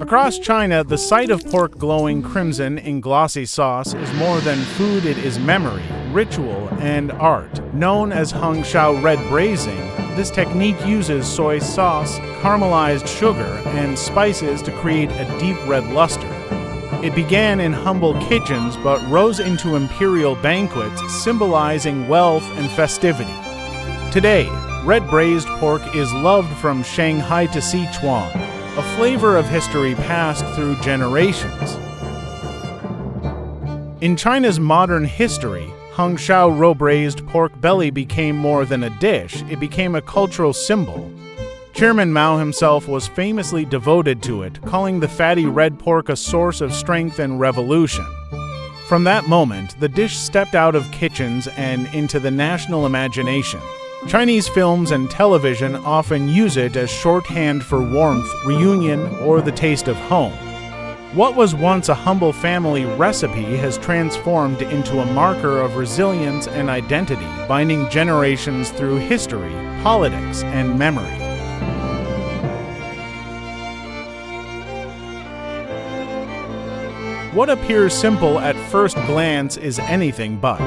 Across China, the sight of pork glowing crimson in glossy sauce is more than food, it is memory, ritual, and art. Known as Hong Shao Red-Braising, this technique uses soy sauce, caramelized sugar, and spices to create a deep red luster. It began in humble kitchens but rose into imperial banquets, symbolizing wealth and festivity. Today, red-braised pork is loved from Shanghai to Sichuan, a flavor of history passed through generations. In China's modern history, Hong Shao Rou braised pork belly became more than a dish, it became a cultural symbol. Chairman Mao himself was famously devoted to it, calling the fatty red pork a source of strength and revolution. From that moment, the dish stepped out of kitchens and into the national imagination. Chinese films and television often use it as shorthand for warmth, reunion, or the taste of home. What was once a humble family recipe has transformed into a marker of resilience and identity, binding generations through history, politics, and memory. What appears simple at first glance is anything but.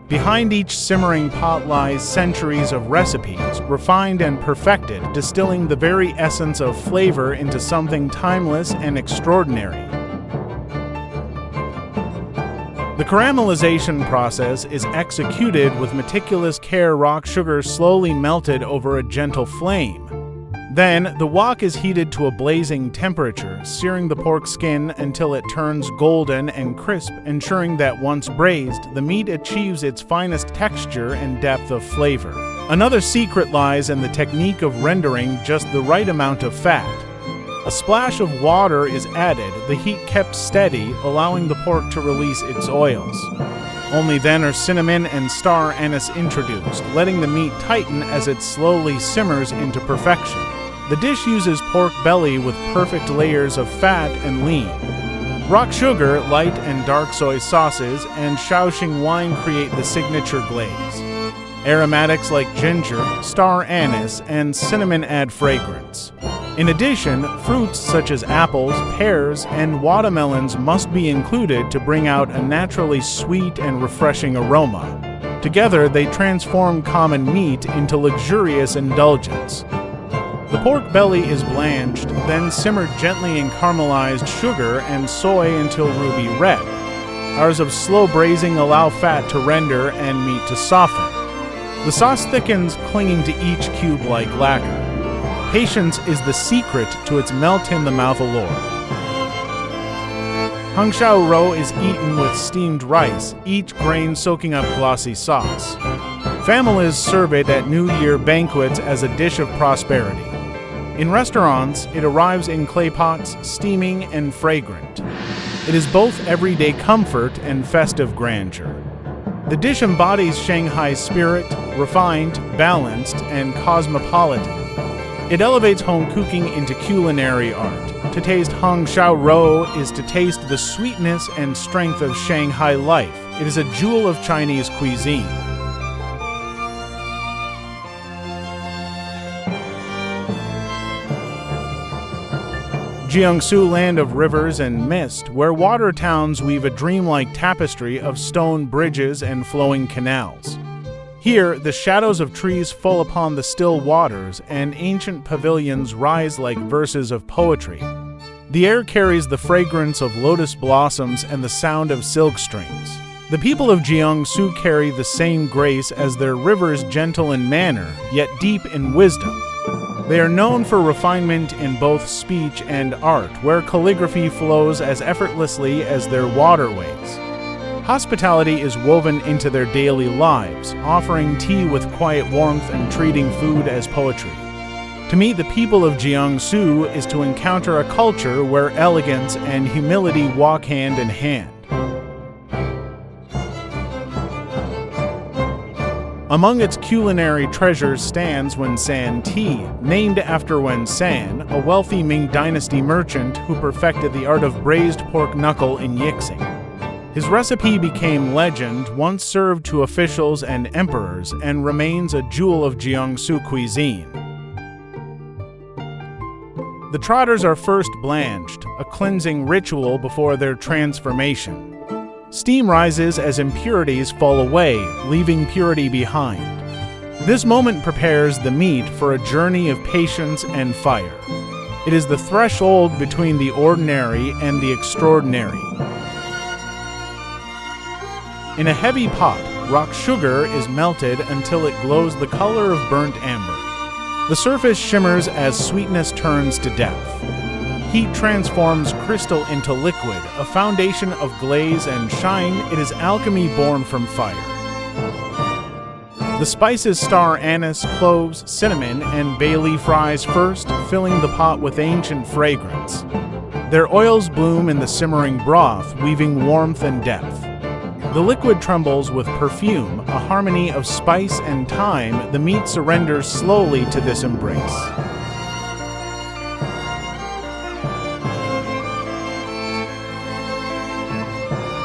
Behind each simmering pot lies centuries of recipes, refined and perfected, distilling the very essence of flavor into something timeless and extraordinary. The caramelization process is executed with meticulous care, rock sugar slowly melted over a gentle flame. Then, the wok is heated to a blazing temperature, searing the pork skin until it turns golden and crisp, ensuring that once braised, the meat achieves its finest texture and depth of flavor. Another secret lies in the technique of rendering just the right amount of fat. A splash of water is added, the heat kept steady, allowing the pork to release its oils. Only then are cinnamon and star anise introduced, letting the meat tighten as it slowly simmers into perfection. The dish uses pork belly with perfect layers of fat and lean. Rock sugar, light and dark soy sauces, and Shaoxing wine create the signature glaze. Aromatics like ginger, star anise, and cinnamon add fragrance. In addition, fruits such as apples, pears, and watermelons must be included to bring out a naturally sweet and refreshing aroma. Together, they transform common meat into luxurious indulgence. The pork belly is blanched, then simmered gently in caramelized sugar and soy until ruby red. Hours of slow braising allow fat to render and meat to soften. The sauce thickens, clinging to each cube like lacquer. Patience is the secret to its melt-in-the-mouth allure. Hong Shao Rou is eaten with steamed rice, each grain soaking up glossy sauce. Families serve it at New Year banquets as a dish of prosperity. In restaurants, it arrives in clay pots, steaming and fragrant. It is both everyday comfort and festive grandeur. The dish embodies Shanghai's spirit, refined, balanced, and cosmopolitan. It elevates home cooking into culinary art. To taste Hong Shao Rou is to taste the sweetness and strength of Shanghai life. It is a jewel of Chinese cuisine. Jiangsu, land of rivers and mist, where water towns weave a dreamlike tapestry of stone bridges and flowing canals. Here, the shadows of trees fall upon the still waters, and ancient pavilions rise like verses of poetry. The air carries the fragrance of lotus blossoms and the sound of silk strings. The people of Jiangsu carry the same grace as their rivers, gentle in manner, yet deep in wisdom. They are known for refinement in both speech and art, where calligraphy flows as effortlessly as their waterways. Hospitality is woven into their daily lives, offering tea with quiet warmth and treating food as poetry. To meet the people of Jiangsu is to encounter a culture where elegance and humility walk hand in hand. Among its culinary treasures stands Wan San Ti, named after Wan San, a wealthy Ming Dynasty merchant who perfected the art of braised pork knuckle in Yixing. His recipe became legend, once served to officials and emperors, and remains a jewel of Jiangsu cuisine. The trotters are first blanched, a cleansing ritual before their transformation. Steam rises as impurities fall away, leaving purity behind. This moment prepares the meat for a journey of patience and fire. It is the threshold between the ordinary and the extraordinary. In a heavy pot, rock sugar is melted until it glows the color of burnt amber. The surface shimmers as sweetness turns to depth. Heat transforms crystal into liquid, a foundation of glaze and shine. It is alchemy born from fire. The spices star anise, cloves, cinnamon, and bay leaf rise first, filling the pot with ancient fragrance. Their oils bloom in the simmering broth, weaving warmth and depth. The liquid trembles with perfume, a harmony of spice and thyme. The meat surrenders slowly to this embrace.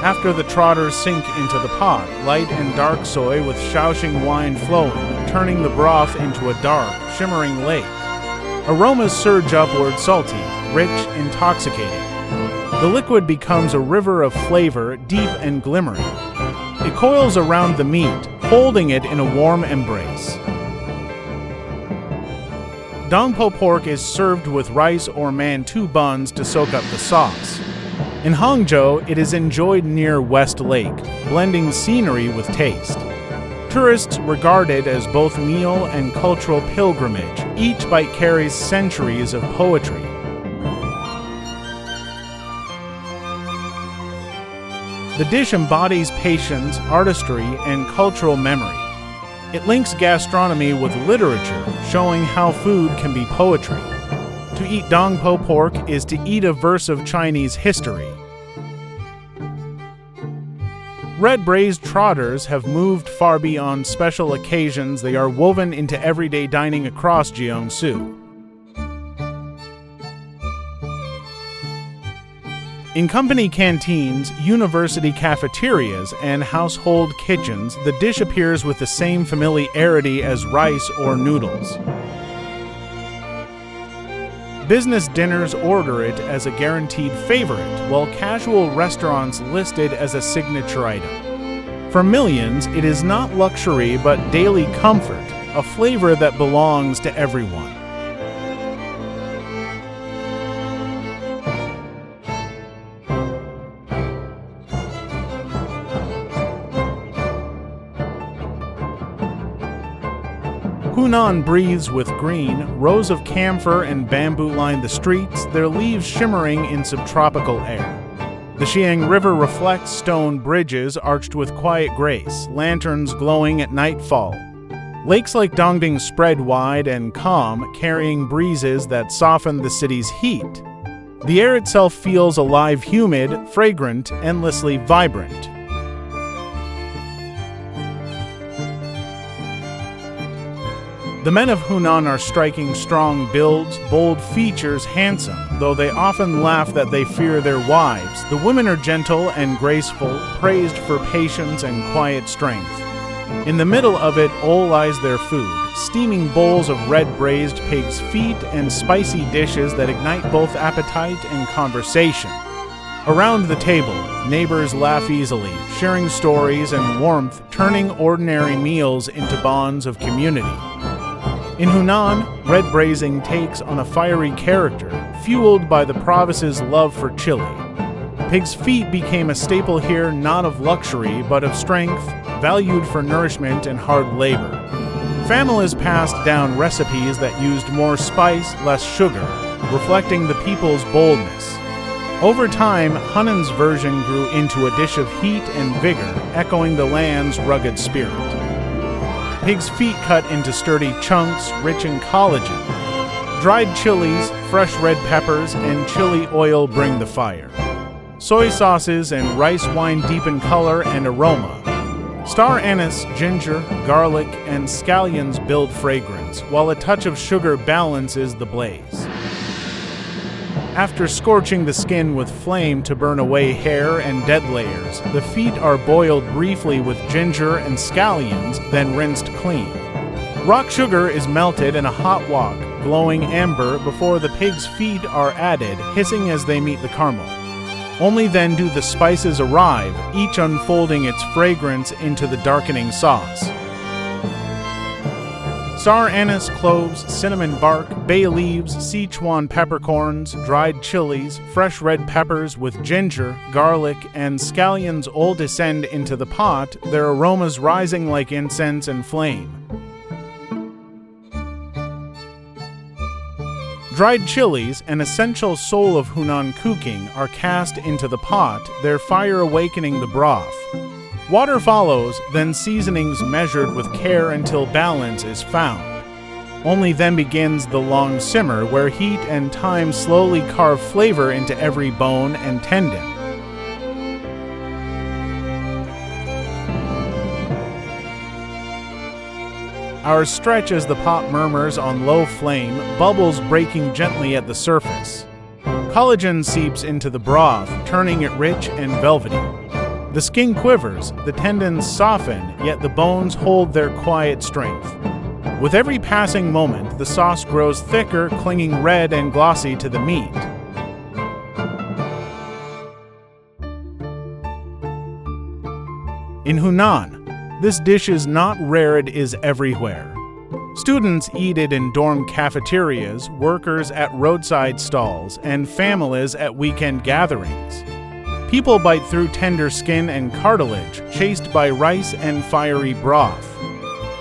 After the trotters sink into the pot, light and dark soy with Shaoxing wine flowing, turning the broth into a dark, shimmering lake. Aromas surge upward, salty, rich, intoxicating. The liquid becomes a river of flavor, deep and glimmering. It coils around the meat, holding it in a warm embrace. Dongpo pork is served with rice or mantou buns to soak up the sauce. In Hangzhou, it is enjoyed near West Lake, blending scenery with taste. Tourists regard it as both meal and cultural pilgrimage. Each bite carries centuries of poetry. The dish embodies patience, artistry, and cultural memory. It links gastronomy with literature, showing how food can be poetry. To eat Dongpo pork is to eat a verse of Chinese history. Red-Braised trotters have moved far beyond special occasions. They are woven into everyday dining across Jiangsu. In company canteens, university cafeterias, and household kitchens, the dish appears with the same familiarity as rice or noodles. Business dinners order it as a guaranteed favorite, while casual restaurants list it as a signature item. For millions, it is not luxury but daily comfort, a flavor that belongs to everyone. Hunan breathes with green. Rows of camphor and bamboo line the streets, their leaves shimmering in subtropical air. The Xiang River reflects stone bridges arched with quiet grace, lanterns glowing at nightfall. Lakes like Dongding spread wide and calm, carrying breezes that soften the city's heat. The air itself feels alive, humid, fragrant, endlessly vibrant. The men of Hunan are striking, strong builds, bold features, handsome, though they often laugh that they fear their wives. The women are gentle and graceful, praised for patience and quiet strength. In the middle of it all lies their food, steaming bowls of red-braised pig's feet and spicy dishes that ignite both appetite and conversation. Around the table, neighbors laugh easily, sharing stories and warmth, turning ordinary meals into bonds of community. In Hunan, red braising takes on a fiery character, fueled by the province's love for chili. Pig's feet became a staple here, not of luxury, but of strength, valued for nourishment and hard labor. Families passed down recipes that used more spice, less sugar, reflecting the people's boldness. Over time, Hunan's version grew into a dish of heat and vigor, echoing the land's rugged spirit. Pig's feet cut into sturdy chunks, rich in collagen. Dried chilies, fresh red peppers, and chili oil bring the fire. Soy sauces and rice wine deepen color and aroma. Star anise, ginger, garlic, and scallions build fragrance, while a touch of sugar balances the blaze. After scorching the skin with flame to burn away hair and dead layers, the feet are boiled briefly with ginger and scallions, then rinsed clean. Rock sugar is melted in a hot wok, glowing amber before the pig's feet are added, hissing as they meet the caramel. Only then do the spices arrive, each unfolding its fragrance into the darkening sauce. Sour anise, cloves, cinnamon bark, bay leaves, Sichuan peppercorns, dried chilies, fresh red peppers with ginger, garlic, and scallions all descend into the pot, their aromas rising like incense and flame. Dried chilies, an essential soul of Hunan cooking, are cast into the pot, their fire awakening the broth. Water follows, then seasonings measured with care until balance is found. Only then begins the long simmer, where heat and time slowly carve flavor into every bone and tendon. Our stretch as the pot murmurs on low flame, bubbles breaking gently at the surface. Collagen seeps into the broth, turning it rich and velvety. The skin quivers, the tendons soften, yet the bones hold their quiet strength. With every passing moment, the sauce grows thicker, clinging red and glossy to the meat. In Hunan, this dish is not rare, it is everywhere. Students eat it in dorm cafeterias, workers at roadside stalls, and families at weekend gatherings. People bite through tender skin and cartilage, chased by rice and fiery broth.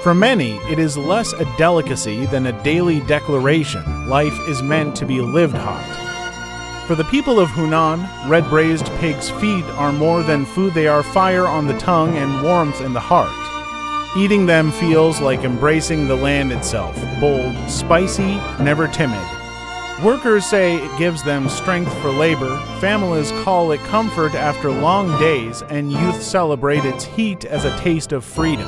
For many, it is less a delicacy than a daily declaration: life is meant to be lived hot. For the people of Hunan, red-braised pig's feet are more than food, they are fire on the tongue and warmth in the heart. Eating them feels like embracing the land itself, bold, spicy, never timid. Workers say it gives them strength for labor, families call it comfort after long days, and youth celebrate its heat as a taste of freedom.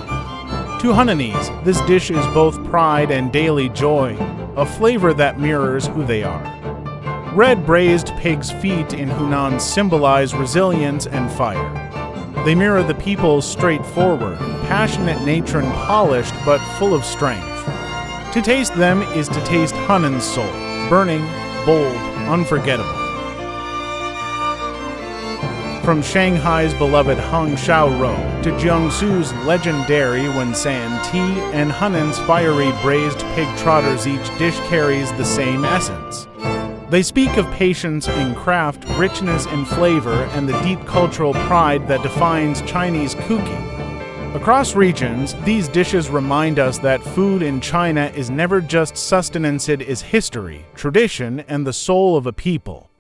To Hunanese, this dish is both pride and daily joy, a flavor that mirrors who they are. Red-braised pig's feet in Hunan symbolize resilience and fire. They mirror the people's straightforward, passionate nature and polished but full of strength. To taste them is to taste Hunan's soul, burning, bold, unforgettable. From Shanghai's beloved Hong Shao Rou to Jiangsu's legendary Wan San Ti and Hunan's fiery braised pig trotters, each dish carries the same essence. They speak of patience in craft, richness in flavor, and the deep cultural pride that defines Chinese cooking. Across regions, these dishes remind us that food in China is never just sustenance, it is history, tradition, and the soul of a people.